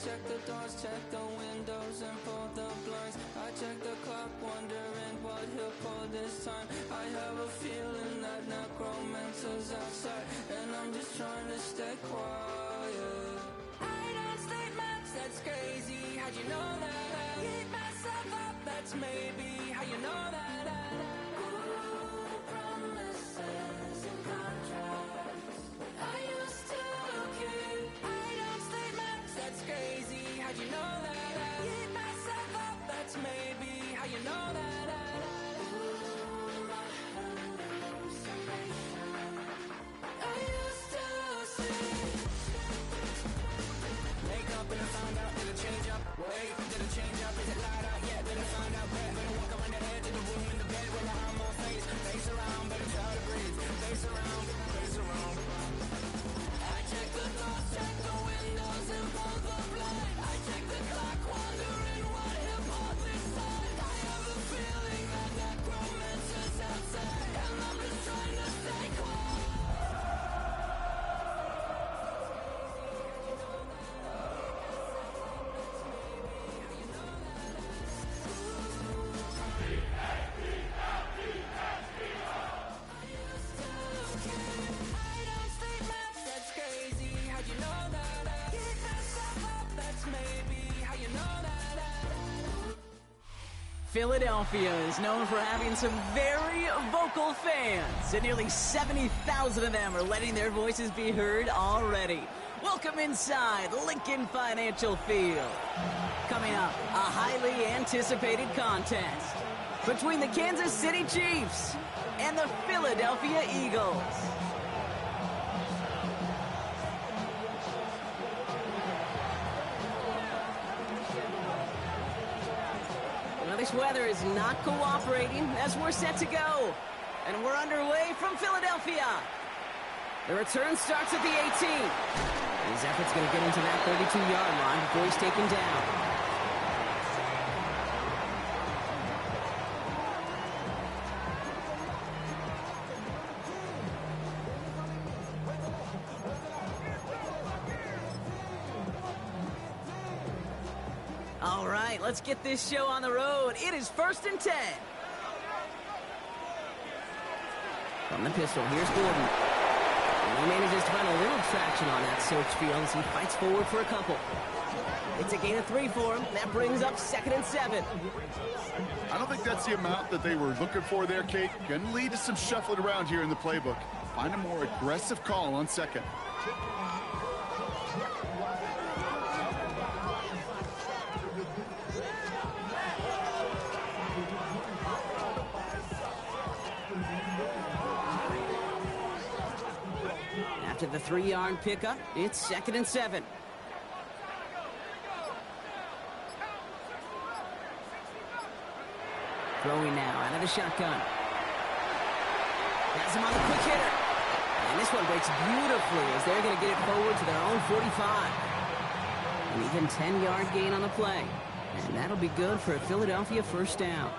check the doors, check the windows, and pull the blinds. I check the clock, wondering what he'll pull this time. I have a feeling that necromancer's outside, and I'm just trying to stay quiet. I don't sleep much, that's crazy. How'd you know that? I keep myself up, that's maybe how you know that. Ooh, promises and contracts. I used to keep. I don't sleep much, that's crazy. How'd you know that? I keep myself up, that's maybe how you know that. Ooh, my hallucination. I used to see. Wake up and I found out, did it change up? Wait, did it change up? Is it light out? Yeah, did it find out? Better walk around the edge of the room in the bed where I have my face. Face around, better try to breathe. Face around, face around. I check the doors, check the windows, and pull the blind. I check the clock, wondering what he'll pull this time. I have a feeling that necromancer's outside, and I'm just trying to stay quiet. Philadelphia is known for having some very vocal fans, and nearly 70,000 of them are letting their voices be heard already. Welcome inside Lincoln Financial Field. Coming up, a highly anticipated contest between the Kansas City Chiefs and the Philadelphia Eagles. This weather is not cooperating as we're set to go. And we're underway from Philadelphia. The return starts at the 18. His effort's going to get into that 32-yard line before he's taken down. All right, let's get this show on the road. It is 1st and 10. From the pistol, here's Gordon. And he manages to find a little traction on that search field as he fights forward for a couple. It's a gain of 3 for him. That brings up 2nd and 7. I don't think that's the amount that they were looking for there, Kate. Going to lead to some shuffling around here in the playbook. Find a more aggressive call on 2nd. After the 3-yard pickup, it's 2nd and 7. Throwing now out of the shotgun. Has him on the quick hitter. And this one breaks beautifully as they're going to get it forward to their own 45. An even 10-yard gain on the play. And that'll be good for a Philadelphia 1st down.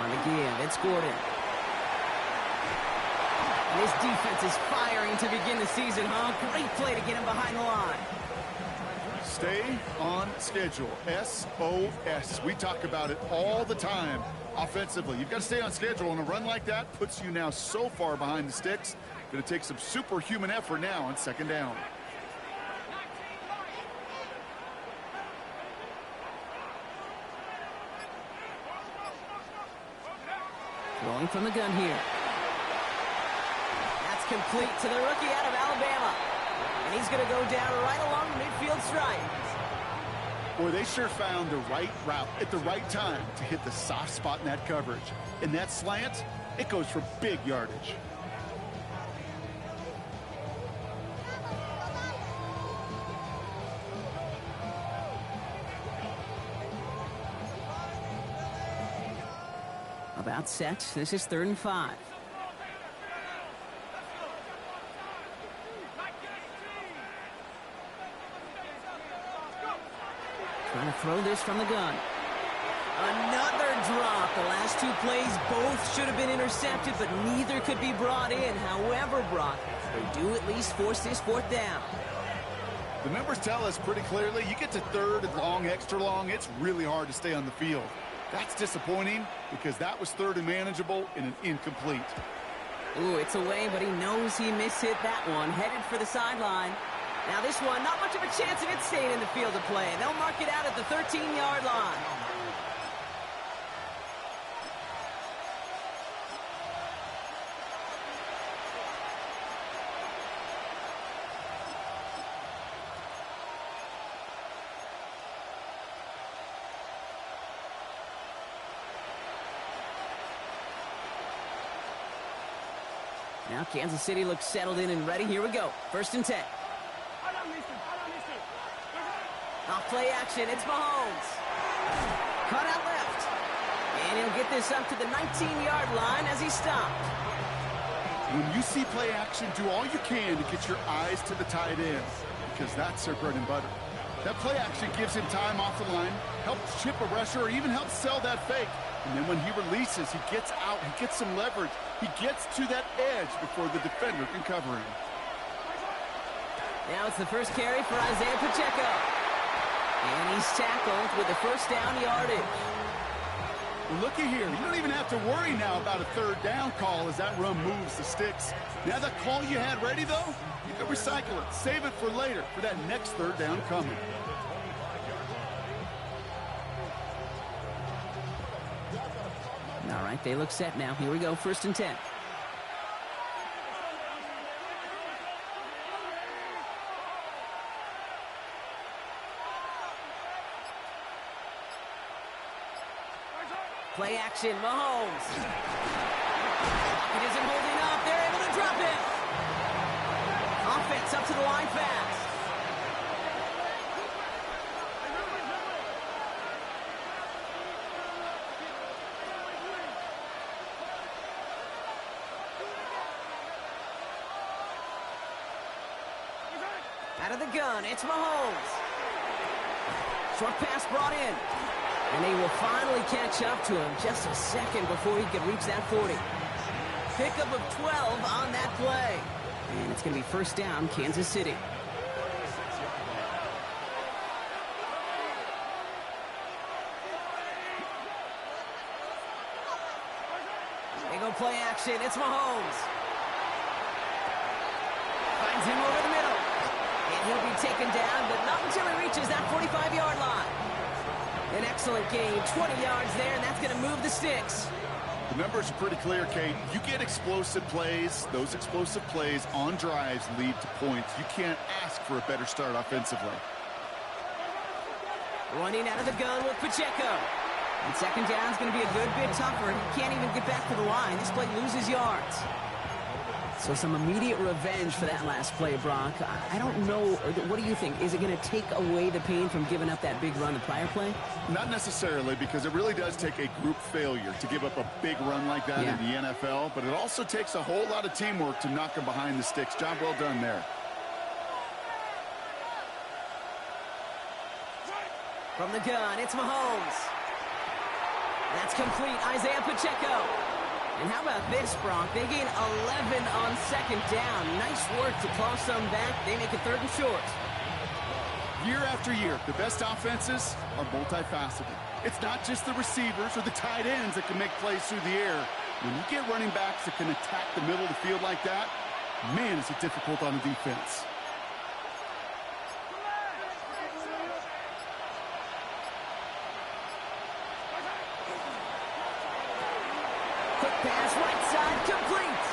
On the give, it's Gordon. And his defense is firing to begin the season, huh? Great play to get him behind the line. Stay on schedule. SOS. We talk about it all the time offensively. You've got to stay on schedule, and a run like that puts you now so far behind the sticks. Going to take some superhuman effort now on 2nd down. Rolling from the gun here. That's complete to the rookie out of Alabama. And he's going to go down right along the midfield stripe. Boy, they sure found the right route at the right time to hit the soft spot in that coverage. And that slant, it goes for big yardage. About set. This is 3rd and 5. Trying to throw this from the gun. Another drop. The last two plays both should have been intercepted, but neither could be brought in. However, Brock, they do at least force this fourth down. The numbers tell us pretty clearly, you get to third and long, extra long, it's really hard to stay on the field. That's disappointing because that was third and manageable in an incomplete. Ooh, it's away, but he knows he mishit that one. Headed for the sideline. Now this one, not much of a chance of it staying in the field of play. They'll mark it out at the 13-yard line. Now Kansas City looks settled in and ready. Here we go. 1st and 10. Off play action. It's Mahomes. Cut out left. And he'll get this up to the 19-yard line as he stopped. When you see play action, do all you can to get your eyes to the tight end because that's their bread and butter. That play action gives him time off the line, helps chip a rusher, or even helps sell that fake. And then when he releases, he gets out, he gets some leverage. He gets to that edge before the defender can cover him. Now it's the first carry for Isaiah Pacheco. And he's tackled with the first down yardage. Looky here. You don't even have to worry now about a third down call as that run moves the sticks. Now that call you had ready, though, you can recycle it. Save it for later for that next third down coming. All right, they look set now. Here we go, 1st and 10. Play action, Mahomes. It isn't holding up. They're able to drop it. Offense up to the line fast. Out of the gun, it's Mahomes. Short pass brought in. And they will finally catch up to him just a second before he could reach that 40. Pickup of 12 on that play. And it's going to be 1st down, Kansas City. They go play action. It's Mahomes. Finds him over the middle. And he'll be taken down, but not until he reaches that 45-yard line. An excellent gain, 20 yards there, and that's going to move the sticks. The numbers are pretty clear, Kate. You get explosive plays. Those explosive plays on drives lead to points. You can't ask for a better start offensively. Running out of the gun with Pacheco. And 2nd down is going to be a good bit tougher. He can't even get back to the line. This play loses yards. So some immediate revenge for that last play, Brock. I don't know. What do you think? Is it going to take away the pain from giving up that big run the prior play? Not necessarily, because it really does take a group failure to give up a big run like that in the NFL. But it also takes a whole lot of teamwork to knock them behind the sticks. Job well done there. From the gun, it's Mahomes. That's complete. Isaiah Pacheco. And how about this, Brock? They gain 11 on 2nd down. Nice work to claw some back. They make it 3rd and short. Year after year, the best offenses are multifaceted. It's not just the receivers or the tight ends that can make plays through the air. When you get running backs that can attack the middle of the field like that, man, is it difficult on the defense. Quick pass, right side, complete.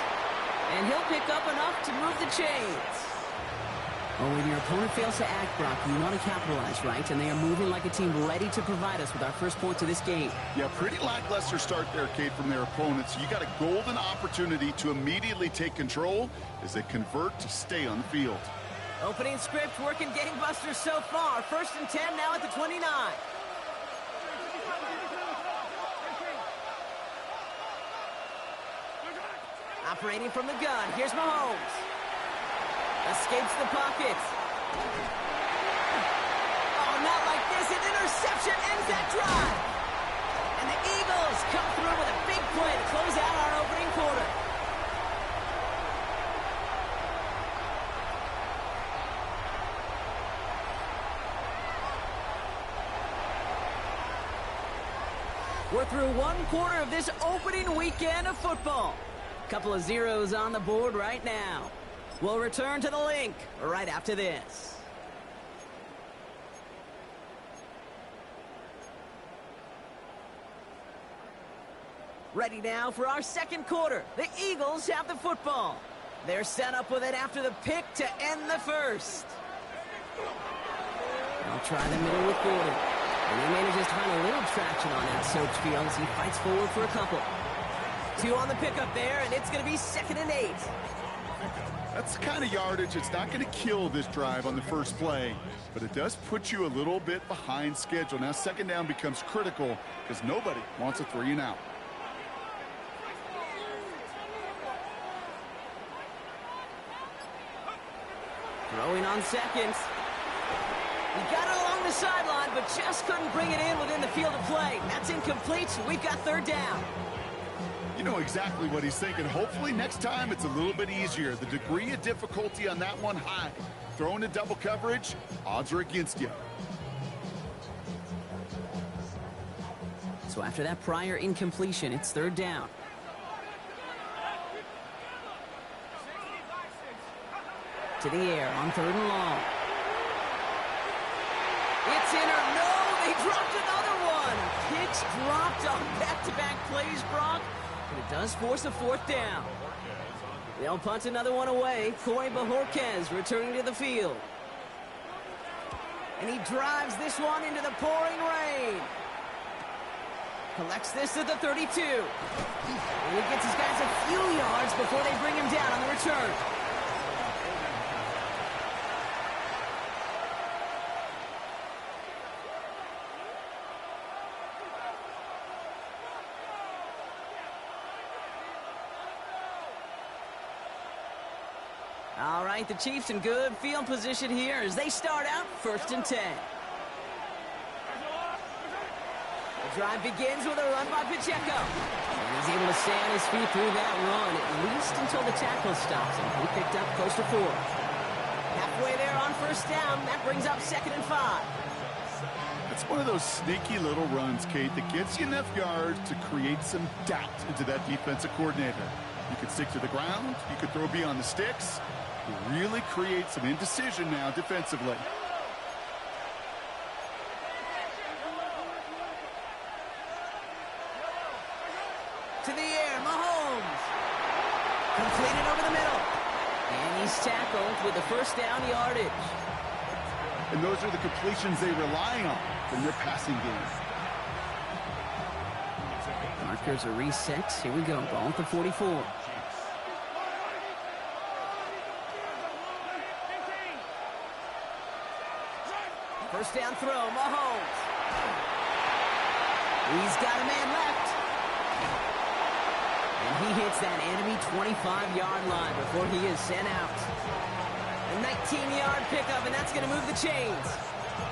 And he'll pick up enough to move the chains. Oh, when your opponent fails to act, Brock, you want to capitalize, right? And they are moving like a team ready to provide us with our first points of this game. Yeah, pretty lackluster start there, Kate, from their opponents. You got a golden opportunity to immediately take control as they convert to stay on the field. Opening script working gangbusters so far. 1st and 10 now at the 29. Operating from the gun. Here's Mahomes. Escapes the pocket. Oh, not like this. An interception ends that drive. And the Eagles come through with a big play to close out our opening quarter. We're through one quarter of this opening weekend of football. Couple of zeros on the board right now. We'll return to the link right after this. Ready now for our second quarter. The Eagles have the football. They're set up with it after the pick to end the first. They'll try the middle with Gordon. And he manages to find a little traction on that search field as he fights forward for a couple. 2 on the pickup there, and it's going to be 2nd and 8. That's the kind of yardage. It's not going to kill this drive on the first play, but it does put you a little bit behind schedule. Now 2nd down becomes critical because nobody wants a 3 and out. Throwing on 2nd. He got it along the sideline, but just couldn't bring it in within the field of play. That's incomplete. We've got 3rd down. You know exactly what he's thinking. Hopefully next time it's a little bit easier. The degree of difficulty on that one high. Throwing to double coverage, odds are against you. So after that prior incompletion, it's 3rd down. To the air on 3rd and long. It's in or no, they dropped another one. Picks dropped on back-to-back plays, Brock. But it does force a 4th down. They'll punt another one away. Corey Bajorquez returning to the field. And he drives this one into the pouring rain. Collects this at the 32. And he gets his guys a few yards before they bring him down on the return. All right, the Chiefs in good field position here as they start out 1st and 10. The drive begins with a run by Pacheco. And he's able to stay on his feet through that run, at least until the tackle stops him. He picked up close to 4. Halfway there on 1st down, that brings up 2nd and 5. It's one of those sneaky little runs, Kate, that gets you enough yards to create some doubt into that defensive coordinator. You could stick to the ground. You could throw beyond the sticks. You really create some indecision now defensively. To the air, Mahomes. Completed over the middle. And he's tackled with the 1st down yardage. And those are the completions they rely on from their passing game. Markers are reset. Here we go. Ball at the 44. First down throw, Mahomes. He's got a man left. And he hits that enemy 25-yard line before he is sent out. A 19-yard pickup, and that's going to move the chains.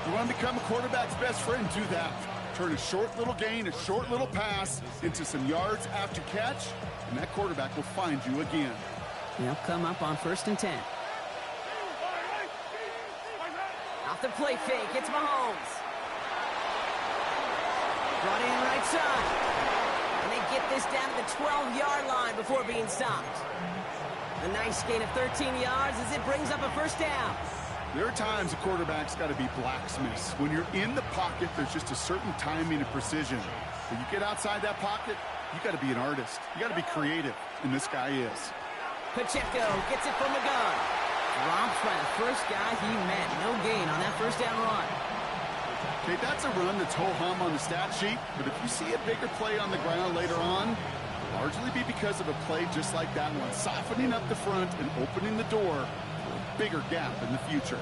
You want to become a quarterback's best friend, do that. Turn a short little gain, a short little pass into some yards after catch, and that quarterback will find you again. They'll come up on 1st and 10. Off the play fake, it's Mahomes. Brought in right side. And they get this down to the 12-yard line before being stopped. A nice gain of 13 yards as it brings up a 1st down. There are times a quarterback's got to be blacksmiths. When you're in the pocket, there's just a certain timing and precision. When you get outside that pocket, you got to be an artist. You got to be creative, and this guy is. Pacheco gets it from the gun. Drops by the first guy he met. No gain on that 1st down run. Okay, that's a run that's ho-hum on the stat sheet, but if you see a bigger play on the ground later on, it'll largely be because of a play just like that one, softening up the front and opening the door for a bigger gap in the future.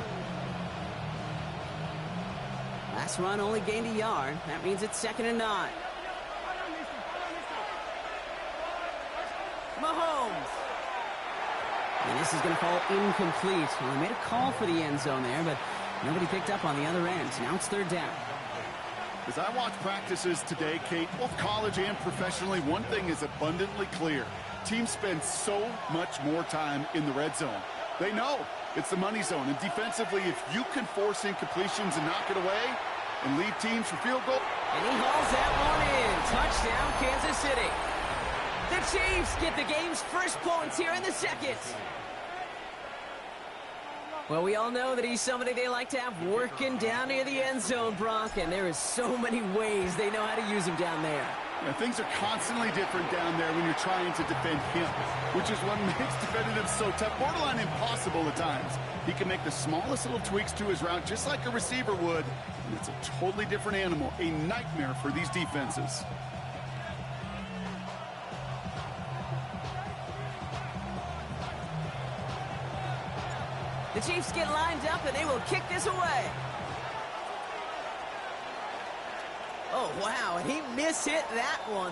Last run only gained a yard. That means it's 2nd and 9. Mahomes. And this is going to fall incomplete. Well, they made a call for the end zone there, but nobody picked up on the other end. Now it's 3rd down. As I watch practices today, Kate, both college and professionally, one thing is abundantly clear. Teams spend so much more time in the red zone. They know it's the money zone. And defensively, if you can force incompletions and knock it away and lead teams for field goal. And he hauls that one in. Touchdown, Kansas City. The Chiefs get the game's first points here in the second. Well, we all know that he's somebody they like to have working down near the end zone, Brock, and there is so many ways they know how to use him down there. Yeah, things are constantly different down there when you're trying to defend him, which is what makes defending him so tough, borderline impossible at times. He can make the smallest little tweaks to his route just like a receiver would, and it's a totally different animal, a nightmare for these defenses. The Chiefs get lined up, and they will kick this away. Oh, wow, and he mishit that one.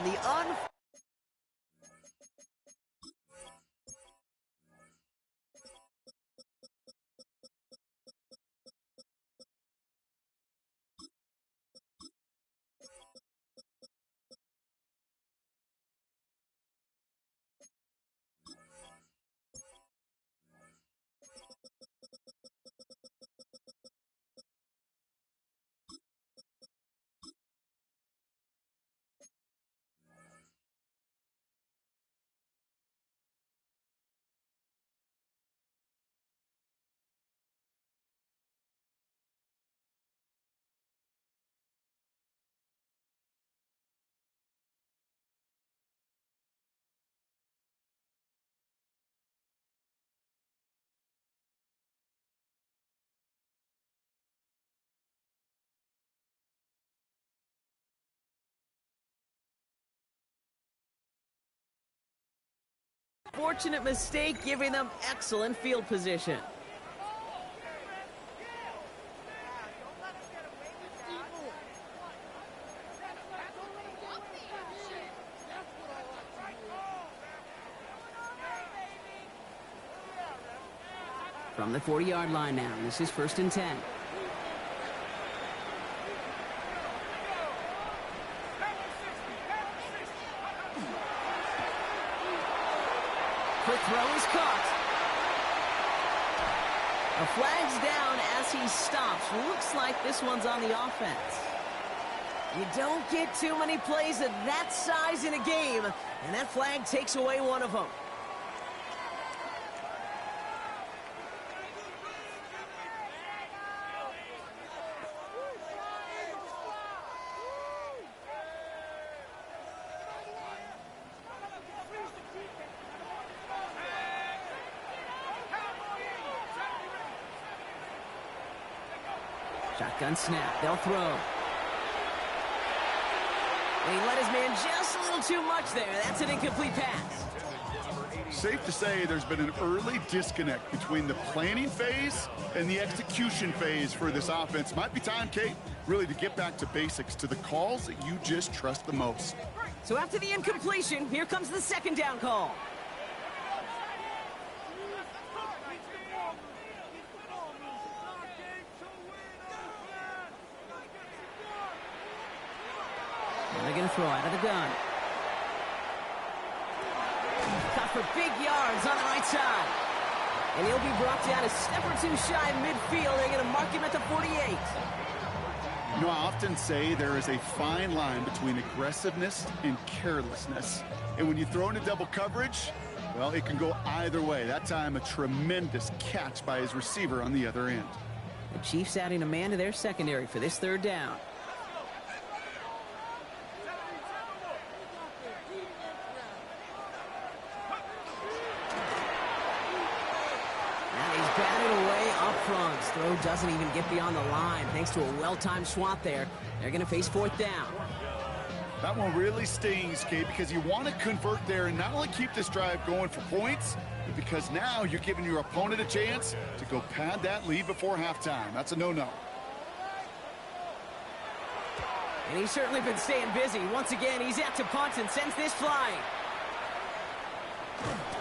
Fortunate mistake, giving them excellent field position. From the 40-yard line now, this is 1st and 10. Quick throw is caught. A flag's down as he stops. Looks like this one's on the offense. You don't get too many plays of that size in a game, and that flag takes away one of them. Shotgun snap. They'll throw. And he let his man just a little too much there. That's an incomplete pass. Safe to say there's been an early disconnect between the planning phase and the execution phase for this offense. Might be time, Kate, really to get back to basics, to the calls that you just trust the most. So after the incompletion, here comes the 2nd down call. They're going to throw out of the gun. Caught for big yards on the right side. And he'll be brought down a step or two shy of midfield. They're going to mark him at the 48. You know, I often say there is a fine line between aggressiveness and carelessness. And when you throw into double coverage, well, it can go either way. That time, a tremendous catch by his receiver on the other end. The Chiefs adding a man to their secondary for this 3rd down. Throw doesn't even get beyond the line thanks to a well-timed swat there. They're going to face 4th down. That one really stings, Kate, because you want to convert there and not only keep this drive going for points, but because now you're giving your opponent a chance to go pad that lead before halftime. That's a no-no. And he's certainly been staying busy. Once again, he's out to punt and sends this flying.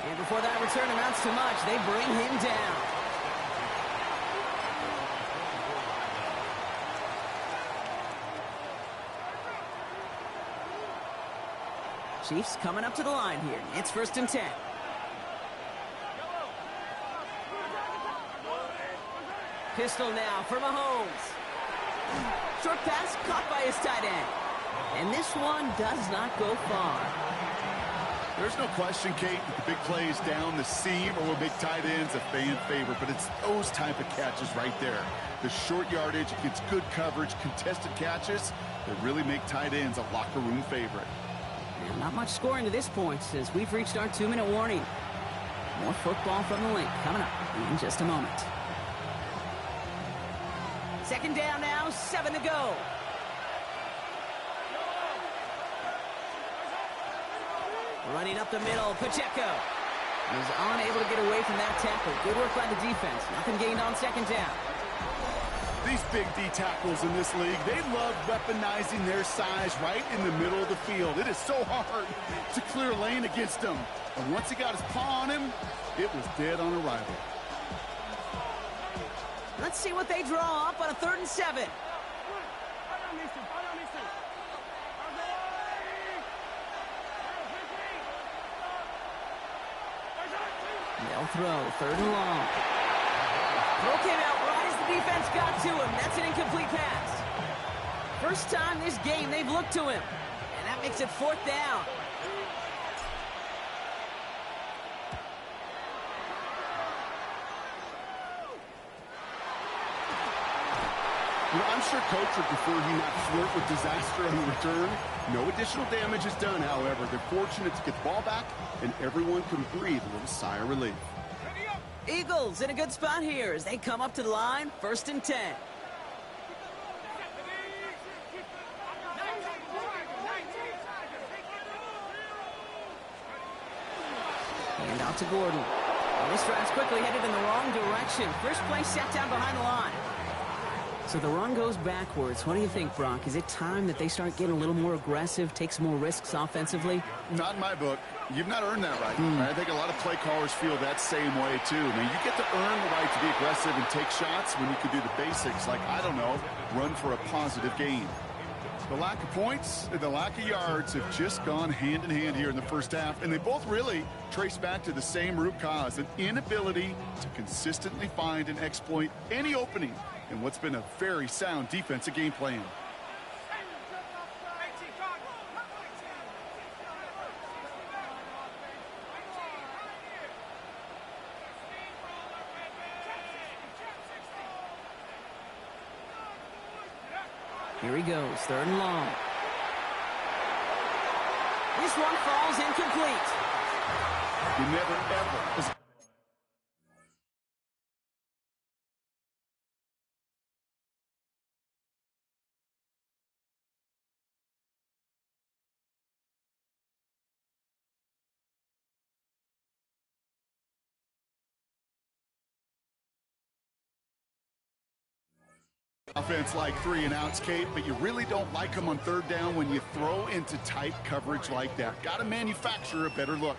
And before that return amounts to much, they bring him down. Chiefs coming up to the line here. It's 1st and 10. Pistol now for Mahomes. Short pass caught by his tight end. And this one does not go far. There's no question, Kate, that the big plays down the seam or will make tight ends a fan favorite, but it's those type of catches right there. The short yardage against good coverage, contested catches that really make tight ends a locker room favorite. And not much scoring to this point as we've reached our 2-minute warning. More football from the link coming up in just a moment. 2nd down now, 7 to go. Running up the middle, Pacheco is unable to get away from that tackle. Good work by the defense. Nothing gained on 2nd down. These big D tackles in this league, they love weaponizing their size right in the middle of the field. It is so hard to clear lane against them. And once he got his paw on him, it was dead on arrival. Let's see what they draw up on a 3rd and 7. They'll throw, 3rd and long. Throw came out right as the defense got to him. That's an incomplete pass. First time this game they've looked to him. And that makes it 4th down. You know, I'm sure coach would prefer he not flirt with disaster on the return. No additional damage is done, however. They're fortunate to get the ball back, and everyone can breathe a little sigh of relief. Eagles in a good spot here as they come up to the line, 1st and 10. And out to Gordon. Well, this drive's quickly headed in the wrong direction. First play set down behind the line. So the run goes backwards. What do you think, Brock? Is it time that they start getting a little more aggressive, take some more risks offensively? Not in my book. You've not earned that right. I think a lot of play callers feel that same way, too. I mean, you get to earn the right to be aggressive and take shots when you can do the basics, like, I don't know, run for a positive gain. The lack of points and the lack of yards have just gone hand in hand here in the first half, and they both really trace back to the same root cause, an inability to consistently find and exploit any opening in what's been a very sound defensive game plan. Here he goes, 3rd and long. This one falls incomplete. You never, ever... Offense like 3 and outs, Kate, but you really don't like them on 3rd down when you throw into tight coverage like that. Got to manufacture a better look.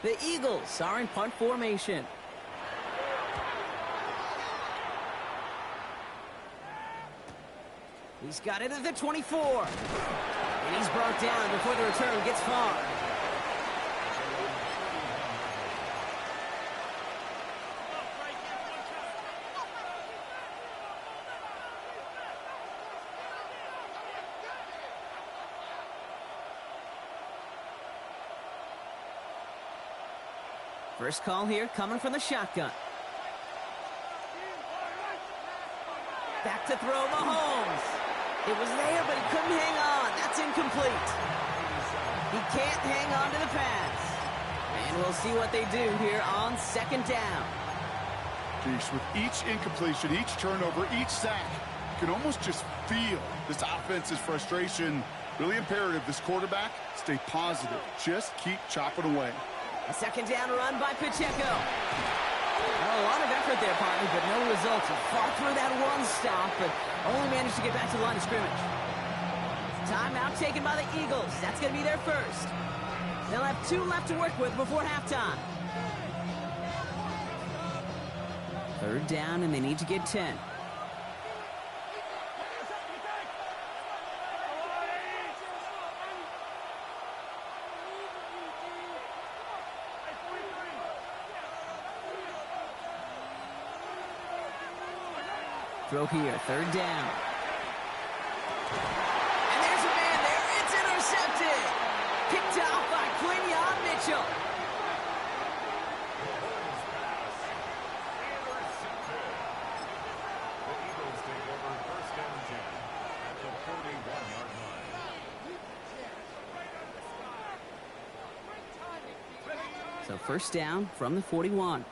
The Eagles are in punt formation. He's got it at the 24. And he's brought down before the return gets far. First call here coming from the shotgun. Back to throw Mahomes. It was there, but he couldn't hang on. That's incomplete. He can't hang on to the pass. And we'll see what they do here on 2nd down. Geez, with each incompletion, each turnover, each sack, you can almost just feel this offense's frustration. Really imperative, this quarterback, stay positive. Just keep chopping away. A 2nd down run by Pacheco. Well, a lot of effort there, partner, but no results. He fought through that one stop, but only managed to get back to the line of scrimmage. Timeout taken by the Eagles. That's going to be their first. They'll have 2 left to work with before halftime. 3rd down, and they need to get 10. throw here, third down. And there's a man there. It's intercepted. Picked off by Quinyon Mitchell. So first down from the 41.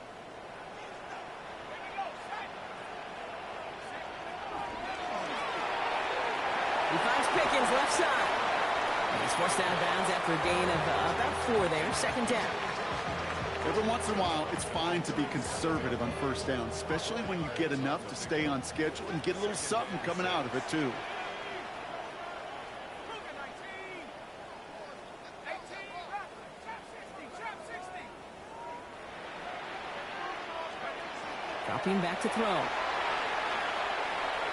He finds Pickens left side. And he's forced out of bounds after a gain of about 4 there. Second down. Every once in a while, it's fine to be conservative on first down, especially when you get enough to stay on schedule and get a little something coming out of it, too. Dropping back to throw.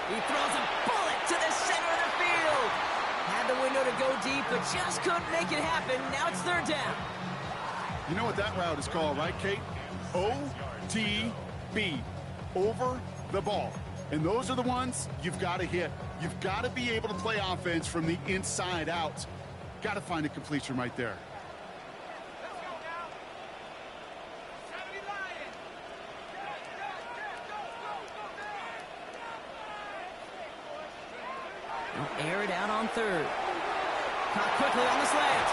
He throws a bullet to the center of the field. Had the window to go deep, but just couldn't make it happen. Now it's third down. You know what that route is called, right, Kate? OTB, over the ball. And those are the ones you've got to hit. You've got to be able to play offense from the inside out. Got to find a completion right there. Air it out on third. Caught quickly on the slant.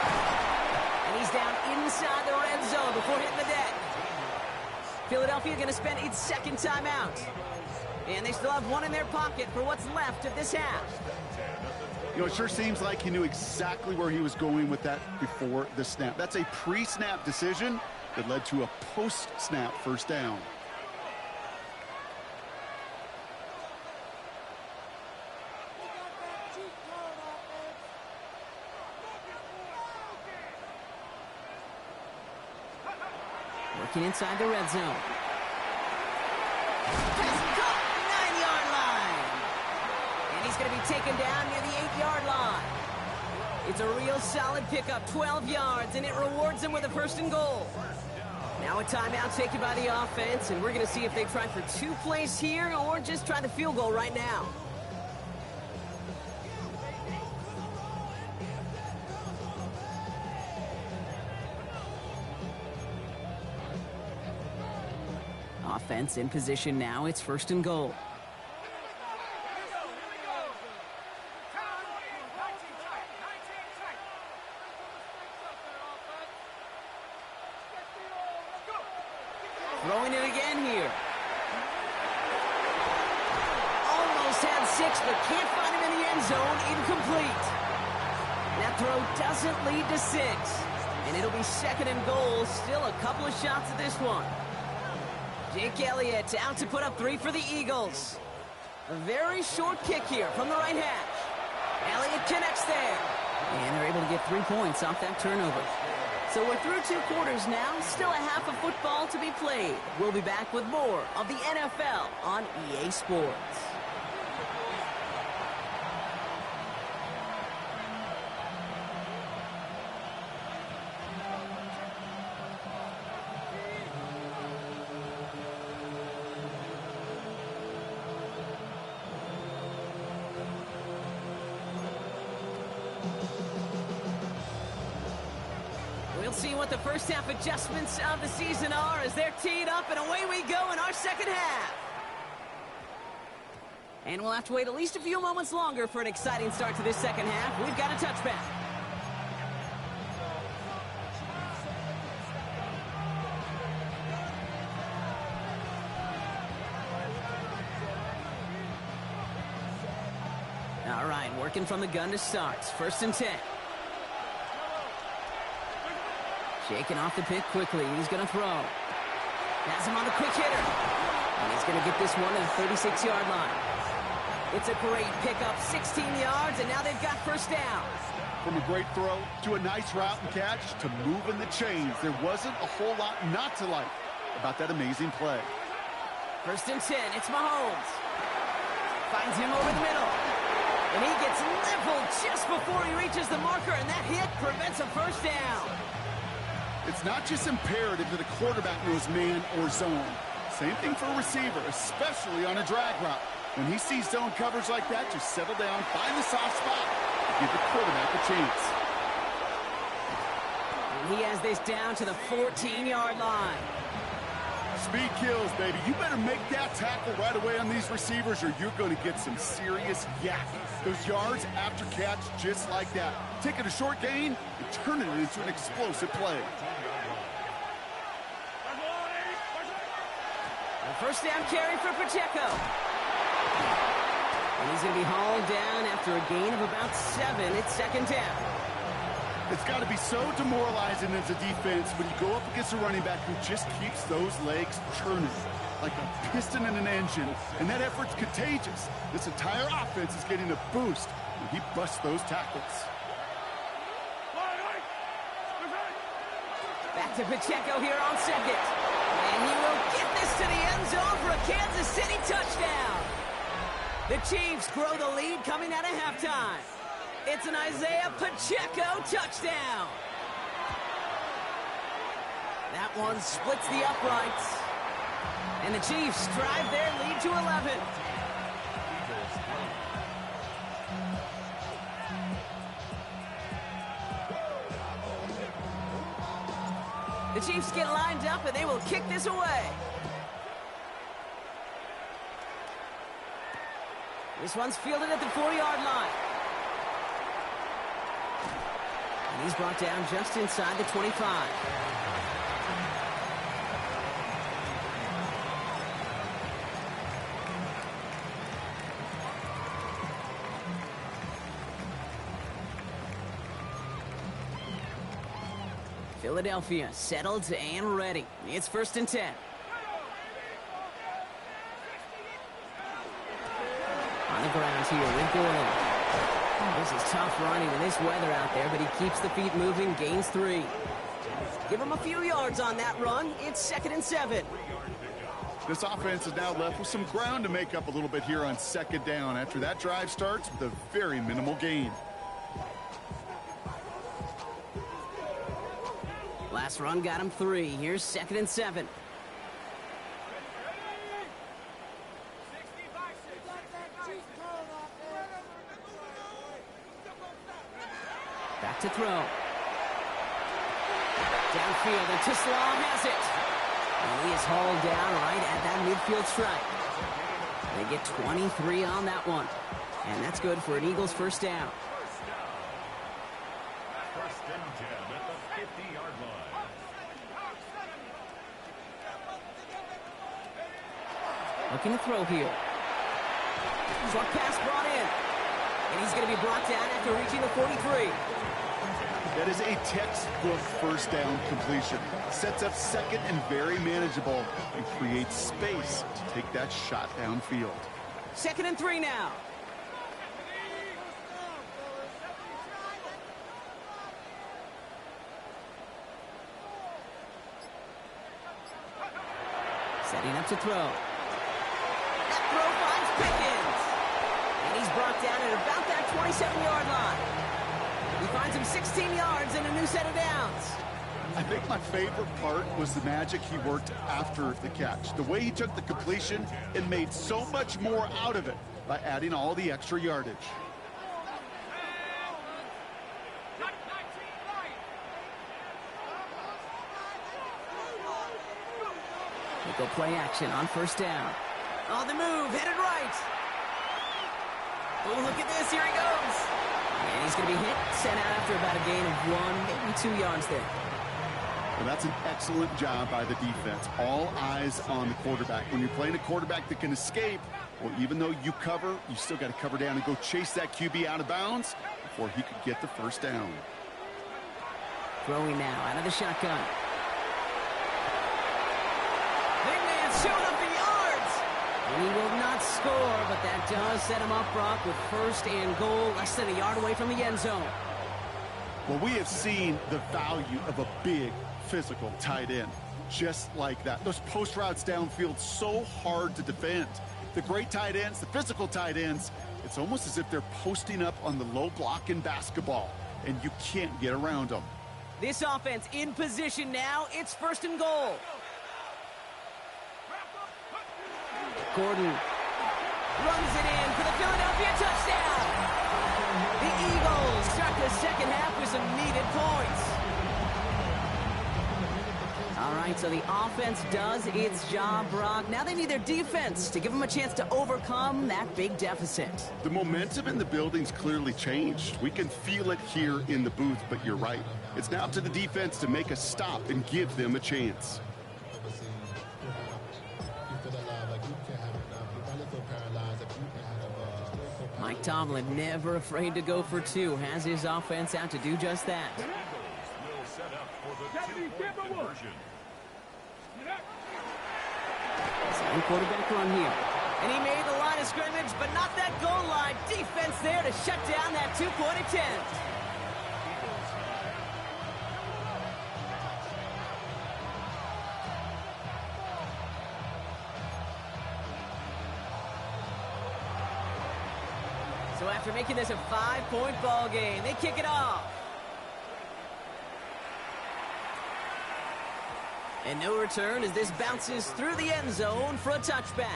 And he's down inside the red zone before hitting the deck. Philadelphia going to spend its second timeout. And they still have one in their pocket for what's left of this half. You know, it sure seems like he knew exactly where he was going with that before the snap. That's a pre-snap decision that led to a post-snap first down. Working inside the red zone. Pass caught, 9-yard line. And he's going to be taken down near the 8-yard line. It's a real solid pickup, 12 yards, and it rewards him with a first and goal. Now a timeout taken by the offense, and we're going to see if they try for 2 plays here or just try the field goal right now. Offense in position now. It's first and goal. Throwing it again here. Almost had 6, but can't find him in the end zone. Incomplete. That throw doesn't lead to 6. And it'll be second and goal. Still a couple of shots at this one. Jake Elliott out to put up 3 for the Eagles. A very short kick here from the right hash. Elliott connects there. And they're able to get 3 points off that turnover. So we're through 2 quarters now. Still a half of football to be played. We'll be back with more of the NFL on EA Sports. We'll see what the first half adjustments of the season are as they're teed up, and away we go in our second half. And we'll have to wait at least a few moments longer for an exciting start to this second half. We've got a touchback. All right, working from the gun to start. First and 10. Shaking off the pick quickly. He's going to throw. Has him on the quick hitter. And he's going to get this one to the 36-yard line. It's a great pickup, 16 yards, and now they've got first down. From a great throw to a nice route and catch to moving the chains, there wasn't a whole lot not to like about that amazing play. First and 10, it's Mahomes. Finds him over the middle. And he gets leveled just before he reaches the marker, and that hit prevents a first down. It's not just imperative that a quarterback knows man or zone. Same thing for a receiver, especially on a drag route. When he sees zone coverage like that, just settle down, find the soft spot, and give the quarterback a chance. And he has this down to the 14-yard line. Speed kills, baby. You better make that tackle right away on these receivers or you're going to get some serious yak. Those yards after catch just like that. Taking a short gain and turning it into an explosive play. A first down carry for Pacheco. And he's going to be hauled down after a gain of about 7. It's second down. It's got to be so demoralizing as a defense when you go up against a running back who just keeps those legs churning like a piston in an engine, and that effort's contagious. This entire offense is getting a boost when he busts those tackles. Back to Pacheco here on second. And he will get this to the end zone for a Kansas City touchdown. The Chiefs grow the lead coming out of halftime. It's an Isaiah Pacheco touchdown. That one splits the uprights. And the Chiefs drive their lead to 11. The Chiefs get lined up and they will kick this away. This one's fielded at the 4-yard line. And he's brought down just inside the 25. Philadelphia settled and ready. It's first and 10. On the ground here with Gordon. This is tough running in this weather out there, but he keeps the feet moving, gains 3. Give him a few yards on that run. It's second and 7. This offense is now left with some ground to make up a little bit here on second down after that drive starts with a very minimal gain. Last run got him 3. Here's second and 7. Back to throw. Downfield, and Tislam has it. And he is hauled down right at that midfield stripe. They get 23 on that one. And that's good for an Eagles first down. First and 10 at the 50-yard line. Looking to throw here. Short pass brought in. And he's going to be brought down after reaching the 43. That is a textbook first down completion. Sets up second and very manageable and creates space to take that shot downfield. Second and 3 now. Setting up to throw. That throw finds Pickens. And he's brought down at about that 27-yard line. He finds him 16 yards and a new set of downs. I think my favorite part was the magic he worked after the catch. The way he took the completion and made so much more out of it by adding all the extra yardage. They go play action on first down. On the move, headed right. Oh, look at this, here he goes. And he's going to be hit, sent out after about a gain of 1, maybe 2 yards there. Well, that's an excellent job by the defense. All eyes on the quarterback. When you're playing a quarterback that can escape, well, even though you cover, you still got to cover down and go chase that QB out of bounds before he could get the first down. Throwing now out of the shotgun. Big man showing up the yards. And he will not score, but that does set him up, Brock, with first and goal, less than a yard away from the end zone. Well, we have seen the value of a big, physical tight end. Just like that. Those post routes downfield, so hard to defend. The great tight ends, the physical tight ends, it's almost as if they're posting up on the low block in basketball, and you can't get around them. This offense in position now. It's first and goal. Gordon Runs it in for the Philadelphia touchdown. The Eagles start the second half with some needed points. All right, so the offense does its job, Brock. Now they need their defense to give them a chance to overcome that big deficit. The momentum in the building's clearly changed. We can feel it here in the booth, but you're right. It's now up to the defense to make a stop and give them a chance. Mike Tomlin never afraid to go for two. Has his offense out to do just that. The Eagles will set up for the two-point conversion. Second quarterback run here. And he made the line of scrimmage, but not that goal line. Defense there to shut down that two-point attempt. So after making this a 5-point ball game, they kick it off. And no return as this bounces through the end zone for a touchback.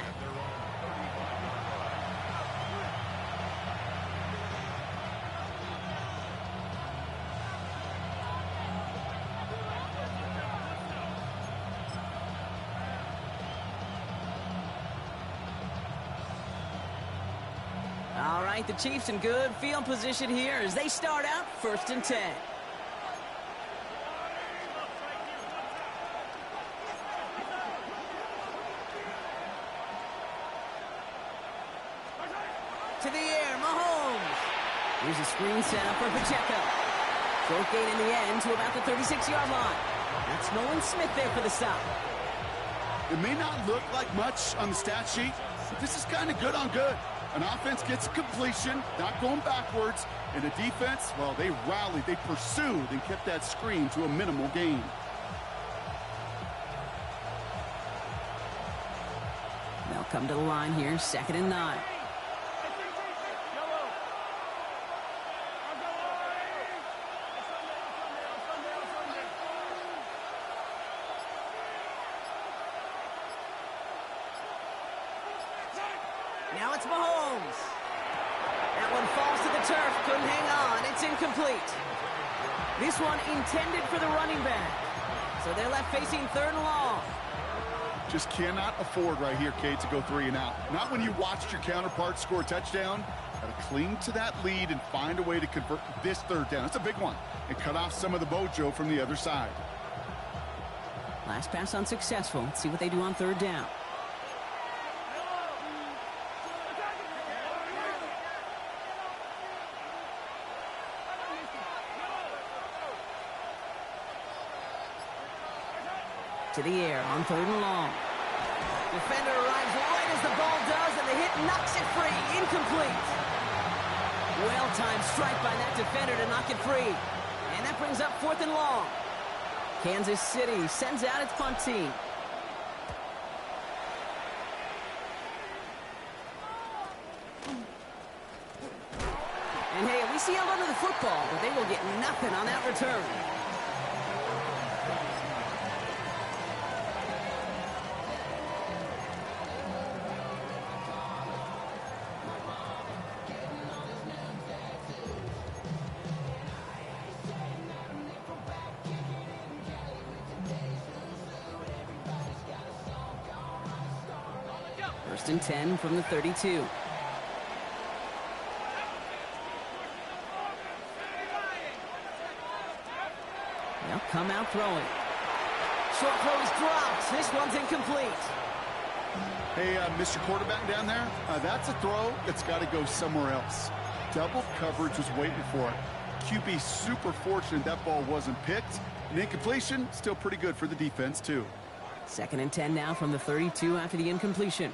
All right, the Chiefs in good field position here as they start out 1st and 10. To the air, Mahomes. Here's a screen set up for Pacheco. Short gain in the end to about the 36-yard line. That's Nolan Smith there for the stop. It may not look like much on the stat sheet, but this is kind of good on good. An offense gets a completion, not going backwards, and a defense, well, they rallied, they pursued, and kept that screen to a minimal gain. They'll come to the line here, 2nd and 9. Now it's Mahomes. That one falls to the turf. Couldn't hang on. It's incomplete. This one intended for the running back. So they're left facing 3rd and long. Just cannot afford right here, Kate, to go 3 and out. Not when you watched your counterpart score a touchdown. Got to cling to that lead and find a way to convert this 3rd down. That's a big one. And cut off some of the mojo from the other side. Last pass unsuccessful. Let's see what they do on 3rd down. To the air on 3rd and long. Defender arrives right as the ball does, and the hit knocks it free. Incomplete. Well-timed strike by that defender to knock it free. And that brings up 4th and long. Kansas City sends out its punt team. And hey, we see a lot of the football, but they will get nothing on that return. First and 10 from the 32. They'll come out throwing. Short throw is dropped. This one's incomplete. Hey, Mr. Quarterback down there, that's a throw that's got to go somewhere else. Double coverage was waiting for it. QB super fortunate that ball wasn't picked. An incompletion, still pretty good for the defense, too. 2nd and 10 now from the 32 after the incompletion.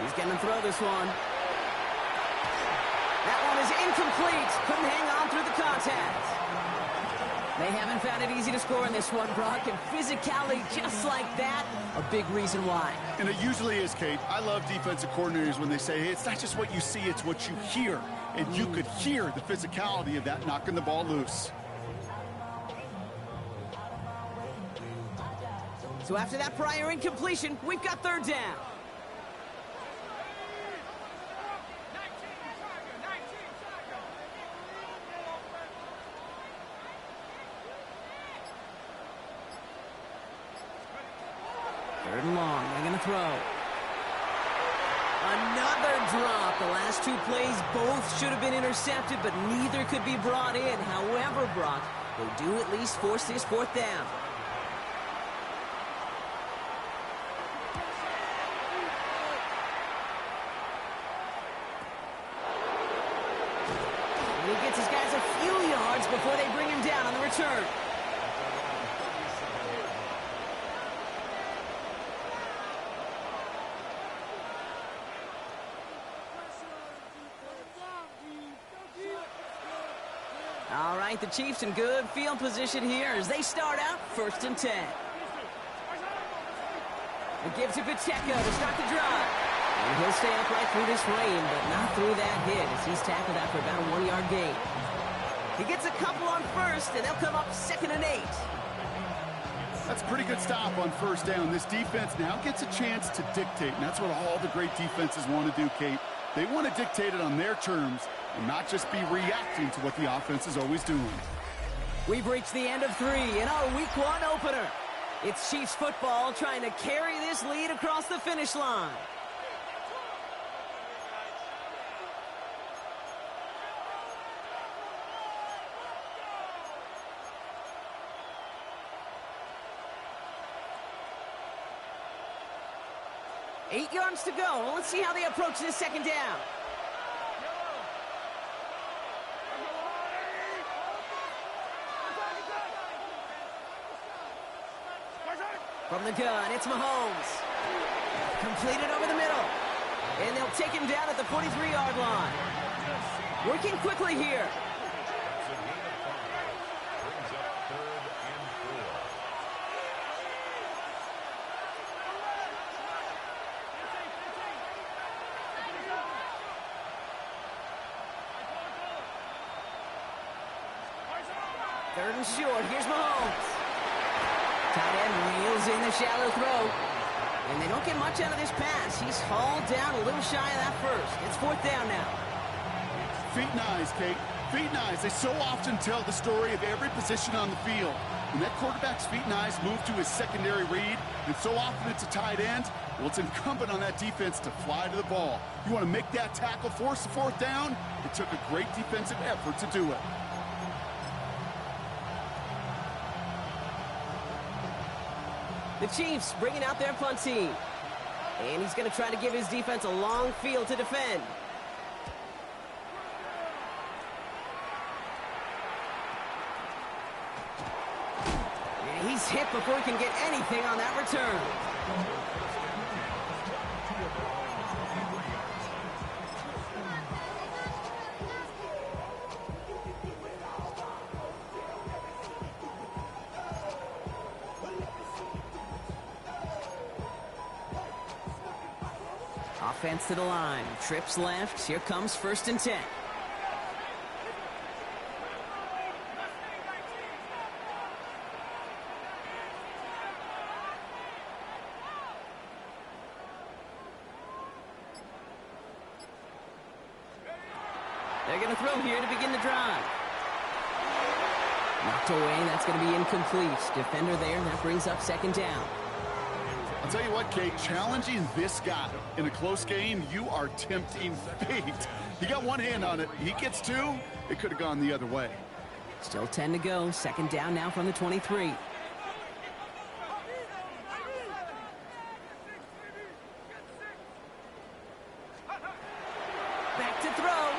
He's going to throw this one. That one is incomplete. Couldn't hang on through the contact. They haven't found it easy to score in this one, Brock, and physicality just like that, a big reason why. And it usually is, Kate. I love defensive coordinators when they say, hey, it's not just what you see, it's what you hear. And you could hear the physicality of that knocking the ball loose. So after that prior incompletion, we've got third down. Third and long, they're going to throw. Another drop. The last two plays both should have been intercepted, but neither could be brought in. However, Brock, they do at least force this fourth down. And he gets his guys a few yards before they bring him down on the return. All right, the Chiefs in good field position here as they start out 1st and 10. It gives to Pacheco to start the drive. And he'll stay upright through this rain, but not through that hit as he's tackled after about a 1-yard gain. He gets a couple on first, and they'll come up 2nd and 8. That's a pretty good stop on first down. This defense now gets a chance to dictate, and that's what all the great defenses want to do, Kate. They want to dictate it on their terms and not just be reacting to what the offense is always doing. We've reached the end of 3 in our Week 1 opener. It's Chiefs football trying to carry this lead across the finish line. Eight yards to go. Well, let's see how they approach this second down. From the gun, it's Mahomes. Completed over the middle. And they'll take him down at the 43-yard line. Working quickly here. Third and short. Here's Mahomes. Tight end reels in the shallow throw. And they don't get much out of this pass. He's hauled down a little shy of that first. It's 4th down now. Feet and eyes, Kate. Feet and eyes. They so often tell the story of every position on the field. When that quarterback's feet and eyes move to his secondary read, and so often it's a tight end, well, it's incumbent on that defense to fly to the ball. You want to make that tackle, force the 4th down? It took a great defensive effort to do it. The Chiefs bringing out their punt team. And he's going to try to give his defense a long field to defend. And he's hit before he can get anything on that return. Offense to the line. Trips left. Here comes 1st and 10. They're going to throw here to begin the drive. Knocked away. That's going to be incomplete. Defender there. That brings up 2nd down. I'll tell you what, Kate, challenging this guy in a close game, you are tempting fate. He got one hand on it. He gets 2. It could have gone the other way. Still 10 to go. 2nd down now from the 23. Back to throw.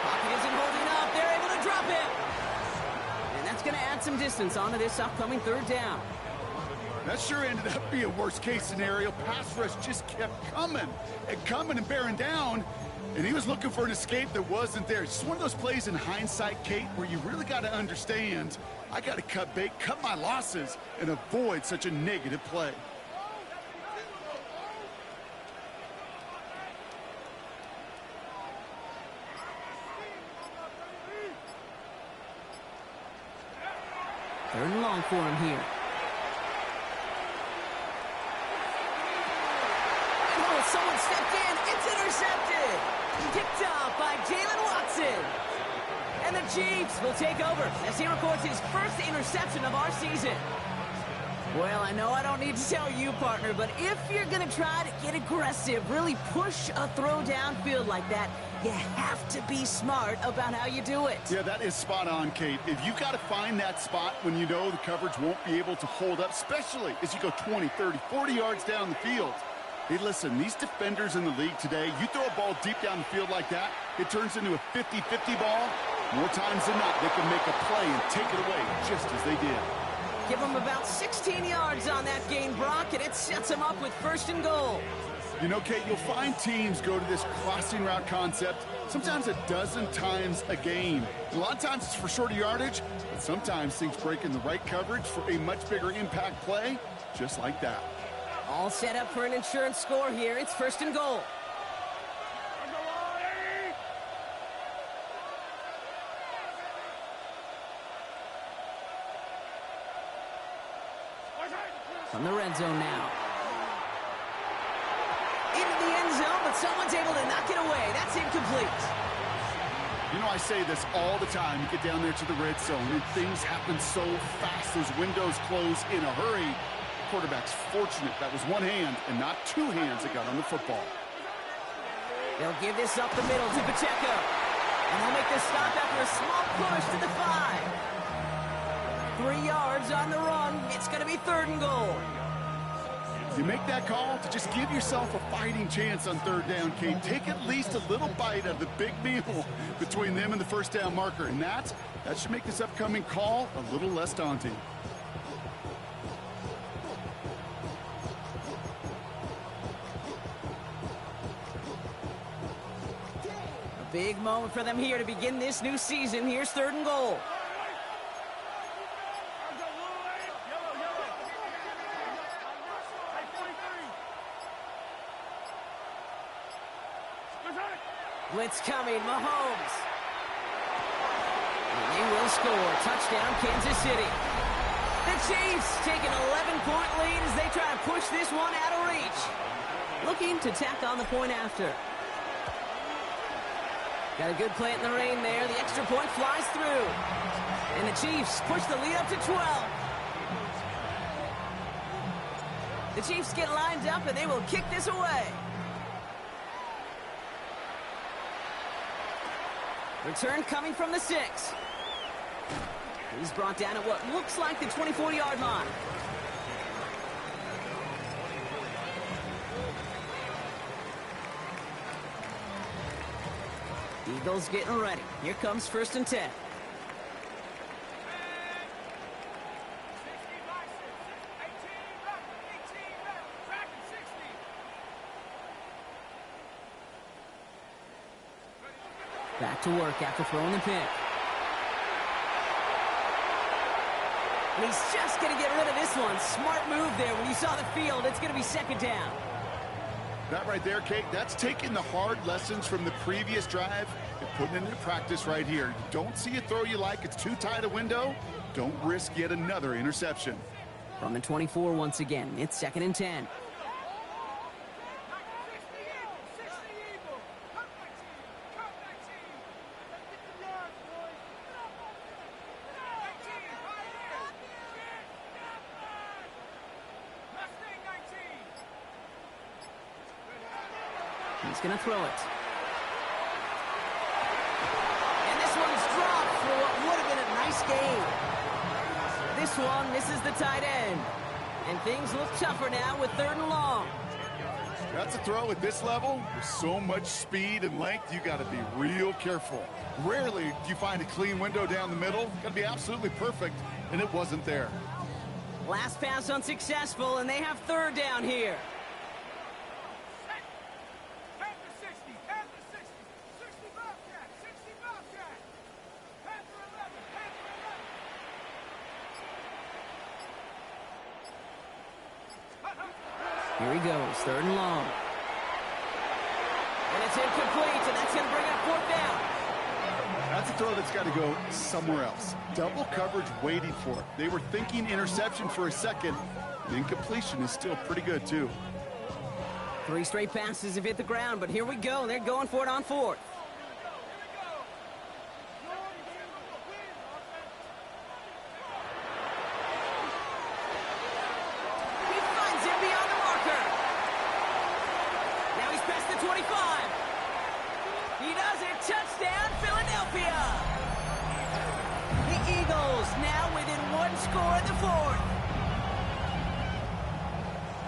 Pocket isn't holding up. They're able to drop him. And that's going to add some distance onto this upcoming 3rd down. That sure ended up being worst-case scenario. Pass rush just kept coming and bearing down, and he was looking for an escape that wasn't there. It's just one of those plays in hindsight, Kate, where you really got to understand, I got to cut bait, cut my losses, and avoid such a negative play. Third and long for him here. Oh, someone stepped in. It's intercepted. Picked off by Jalen Watson. And the Chiefs will take over as he records his first interception of our season. Well, I know I don't need to tell you, partner, but if you're going to try to get aggressive, really push a throw downfield like that, you have to be smart about how you do it. Yeah, that is spot on, Kate. If you've got to find that spot when you know the coverage won't be able to hold up, especially as you go 20, 30, 40 yards down the field. Hey, listen, these defenders in the league today, you throw a ball deep down the field like that, it turns into a 50-50 ball. More times than not, they can make a play and take it away just as they did. Give them about 16 yards on that gain, Brock, and it sets them up with first and goal. You know, Kate, you'll find teams go to this crossing route concept sometimes a dozen times a game. A lot of times it's for shorter yardage, but sometimes things break in the right coverage for a much bigger impact play, just like that. All set up for an insurance score here. It's first and goal. From the red zone now. Into the end zone, but someone's able to knock it away. That's incomplete. You know, I say this all the time. You get down there to the red zone, and things happen so fast. Those windows close in a hurry. Quarterback's fortunate that was one hand and not two hands that got on the football. They'll give this up the middle to Pacheco. And they'll make this stop after a small push to the 5. 3 yards on the run. It's going to be third and goal. You make that call to just give yourself a fighting chance on third down, Kate. Take at least a little bite of the big meal between them and the first down marker. And that should make this upcoming call a little less daunting. A big moment for them here to begin this new season. Here's third and goal. Blitz coming, Mahomes. And they will score. Touchdown, Kansas City. The Chiefs take an 11-point lead as they try to push this one out of reach. Looking to tack on the point after. Got a good play in the rain there. The extra point flies through. And the Chiefs push the lead up to 12. The Chiefs get lined up and they will kick this away. Return coming from the 6. He's brought down at what looks like the 24-yard line. Eagles getting ready. Here comes first and 10. Back to work after throwing the pick. And he's just going to get rid of this one. Smart move there when you saw the field. It's going to be second down. That right there, Kate, that's taking the hard lessons from the previous drive and putting it into practice right here. You don't see a throw you like. It's too tight a window. Don't risk yet another interception. From the 24 once again. It's second and 10. He's going to throw it. And this one's dropped for what would have been a nice gain. This one misses the tight end. And things look tougher now with third and long. That's a throw at this level. With so much speed and length, you got to be real careful. Rarely do you find a clean window down the middle. Got to be absolutely perfect, and it wasn't there. Last pass unsuccessful, and they have third down here. Here he goes, third and long. And it's incomplete, and that's going to bring up fourth down. That's a throw that's got to go somewhere else. Double coverage waiting for it. They were thinking interception for a second. The incompletion is still pretty good, too. 3 straight passes have hit the ground, but here we go. They're going for it on fourth. He finds him beyond the marker. Now he's past the 25. He does it. Touchdown, Philadelphia. The Eagles now within 1 score in the fourth.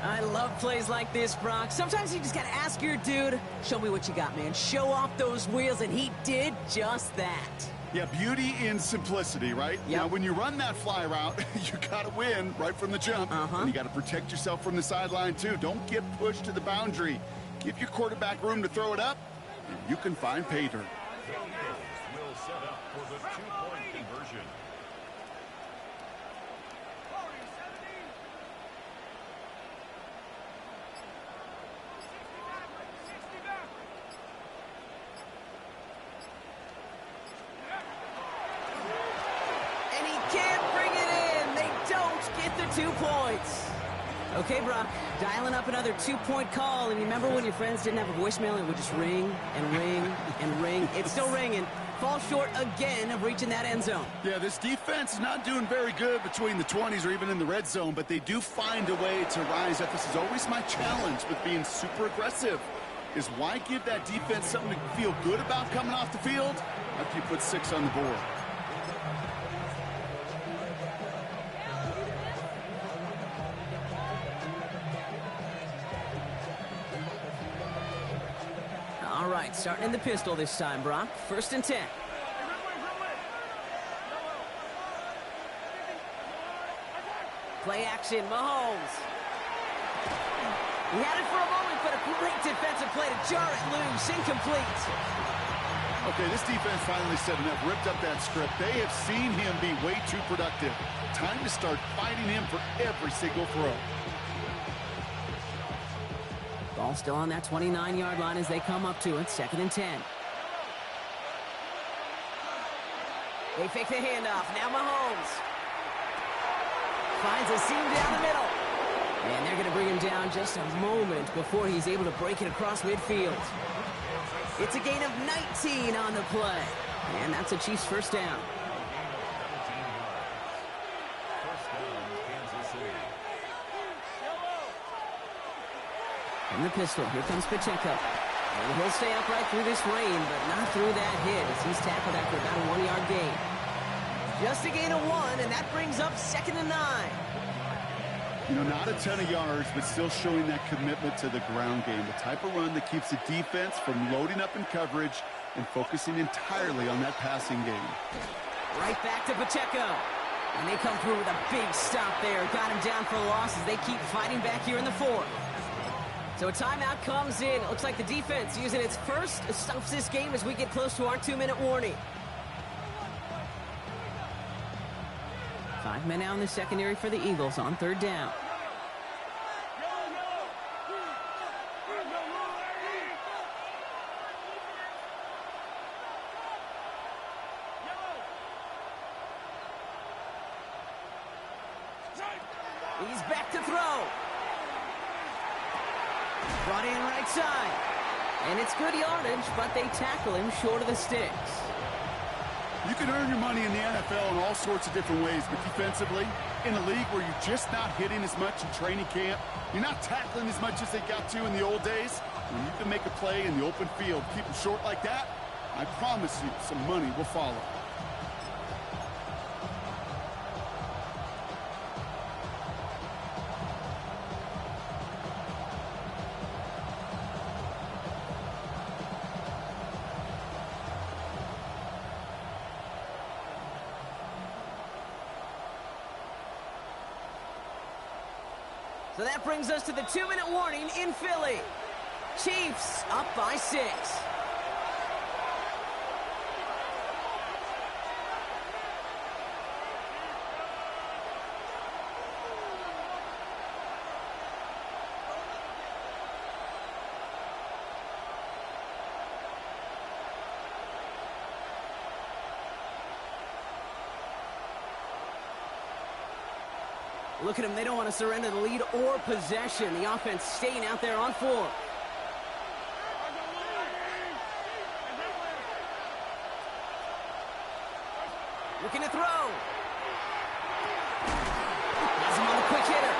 I love plays like this, Brock. Sometimes you just got to ask your dude, show me what you got, man. Show off those wheels, and he did just that. Yeah, beauty in simplicity, right? Yep. Now, when you run that fly route, you got to win right from the jump. And you got to protect yourself from the sideline, too. Don't get pushed to the boundary. Give your quarterback room to throw it up, and you can find pay dirt. The Eagles will set up for the 2-point conversion. And he can't bring it in. They don't get the 2 points. Okay, Brock, dialing up another 2-point call. And you remember when your friends didn't have a voicemail and it would just ring and ring and ring? It's still ringing. Fall short again of reaching that end zone. Yeah, this defense is not doing very good between the 20s or even in the red zone, but they do find a way to rise up. This is always my challenge with being super aggressive, is why give that defense something to feel good about coming off the field after you put 6 on the board? All right, starting in the pistol this time, Brock. 1st and 10. Play action, Mahomes. He had it for a moment, but a great defensive play to jar it loose. Incomplete. Okay, this defense finally setting up, ripped up that script. They have seen him be way too productive. Time to start fighting him for every single throw. Ball still on that 29-yard line as they come up to it. 2nd and 10. They fake the handoff. Now Mahomes finds a seam down the middle. And they're going to bring him down just a moment before he's able to break it across midfield. It's a gain of 19 on the play. And that's a Chiefs 1st down. In the pistol, here comes Pacheco. And he'll stay upright through this rain, but not through that hit as he's tackled after about a 1-yard gain. Just a gain of 1, and that brings up 2nd and 9. You know, not a ton of yards, but still showing that commitment to the ground game. The type of run that keeps the defense from loading up in coverage and focusing entirely on that passing game. Right back to Pacheco. And they come through with a big stop there. Got him down for a loss as they keep fighting back here in the 4th. So a timeout comes in. It looks like the defense using its first stops this game as we get close to our 2-minute warning. 5 men out in the secondary for the Eagles on 3rd down. He's back to throw. Brought in right side. And it's good yardage, but they tackle him short of the sticks. You can earn your money in the NFL in all sorts of different ways, but defensively, in a league where you're just not hitting as much in training camp, you're not tackling as much as they got to in the old days, when you can make a play in the open field, keep them short like that, I promise you some money will follow. So that brings us to the 2-minute warning in Philly. Chiefs up by 6. Look at them, they don't want to surrender the lead or possession. The offense staying out there on 4. Looking to throw. Has him on the quick hitter.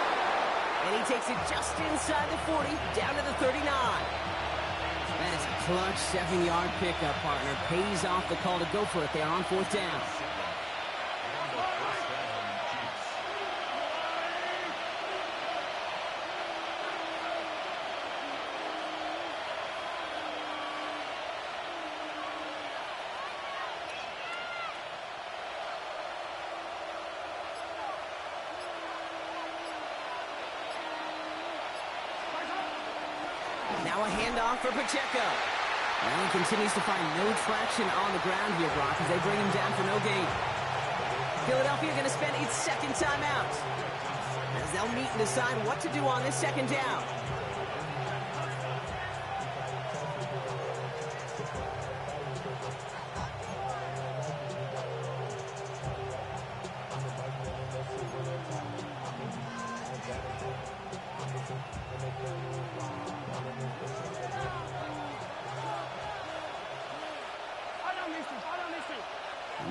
And he takes it just inside the 40, down to the 39. That is a clutch 7-yard pickup, partner. Pays off the call to go for it there on 4th down. Now a handoff for Pacheco. And he continues to find no traction on the ground here, Brock, as they bring him down for no gain. Philadelphia going to spend its second timeout, as they'll meet and decide what to do on this 2nd down.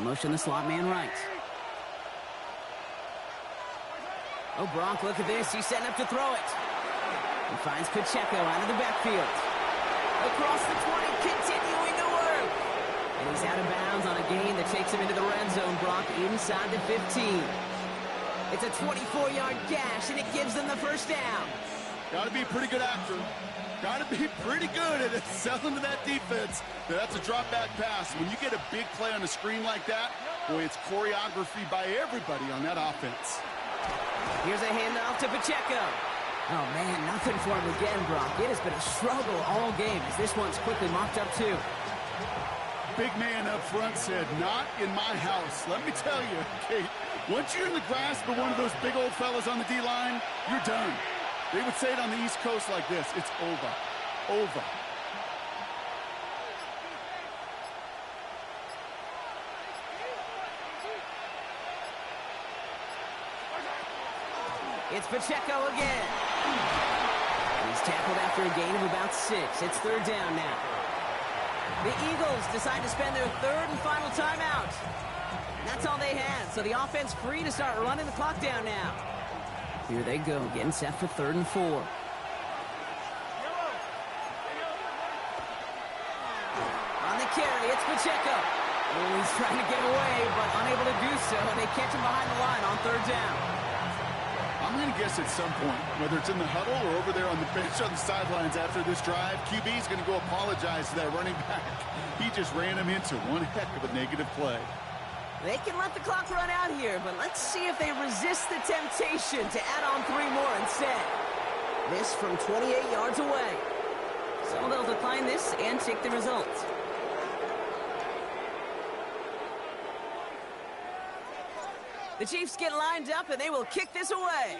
Motion the slot man right. Oh, Brock, look at this. He's setting up to throw it. He finds Pacheco out of the backfield. Across the 20, continuing to work. And he's out of bounds on a gain that takes him into the red zone, Brock, inside the 15. It's a 24-yard gash, and it gives them the 1st down. Got to be a pretty good actor. Got to be pretty good at selling to that defense. That's a drop-back pass. When you get a big play on the screen like that, boy, it's choreography by everybody on that offense. Here's a handoff to Pacheco. Oh, man, nothing for him again, Brock. It has been a struggle all game as this one's quickly mocked up, too. Big man up front said, not in my house. Let me tell you, Kate, once you're in the grasp of one of those big old fellas on the D-line, you're done. They would say it on the East Coast like this, it's over. Over. It's Pacheco again. He's tackled after a gain of about 6. It's 3rd down now. The Eagles decide to spend their 3rd and final timeout. And that's all they had, so the offense free to start running the clock down now. Here they go, getting set for 3rd and 4. On the carry, it's Pacheco. Oh, he's trying to get away, but unable to do so. They catch him behind the line on 3rd down. I'm going to guess at some point, whether it's in the huddle or over there on the bench on the sidelines after this drive, QB is going to go apologize to that running back. He just ran him into one heck of a negative play. They can let the clock run out here, but let's see if they resist the temptation to add on 3 more instead. This from 28 yards away. So they'll decline this and take the result. The Chiefs get lined up, and they will kick this away.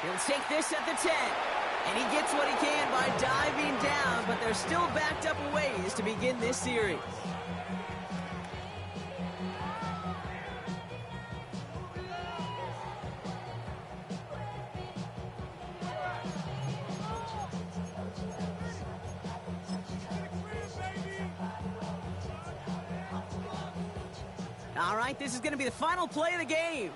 He'll take this at the 10. And he gets what he can by diving down, but they're still backed up a ways to begin this series. All right, this is going to be the final play of the game.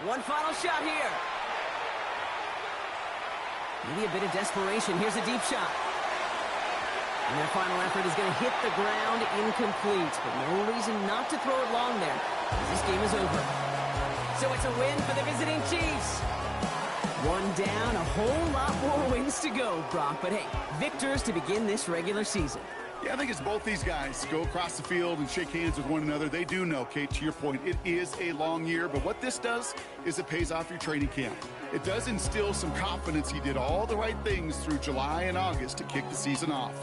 One final shot here. Maybe a bit of desperation. Here's a deep shot. And their final effort is going to hit the ground incomplete, but no reason not to throw it long there. This game is over. So it's a win for the visiting Chiefs. One down, a whole lot more wins to go, Brock. But hey, victors to begin this regular season. Yeah, I think it's both these guys go across the field and shake hands with one another. They do know, Kate, to your point, it is a long year. But what this does is it pays off your training camp. It does instill some confidence he did all the right things through July and August to kick the season off.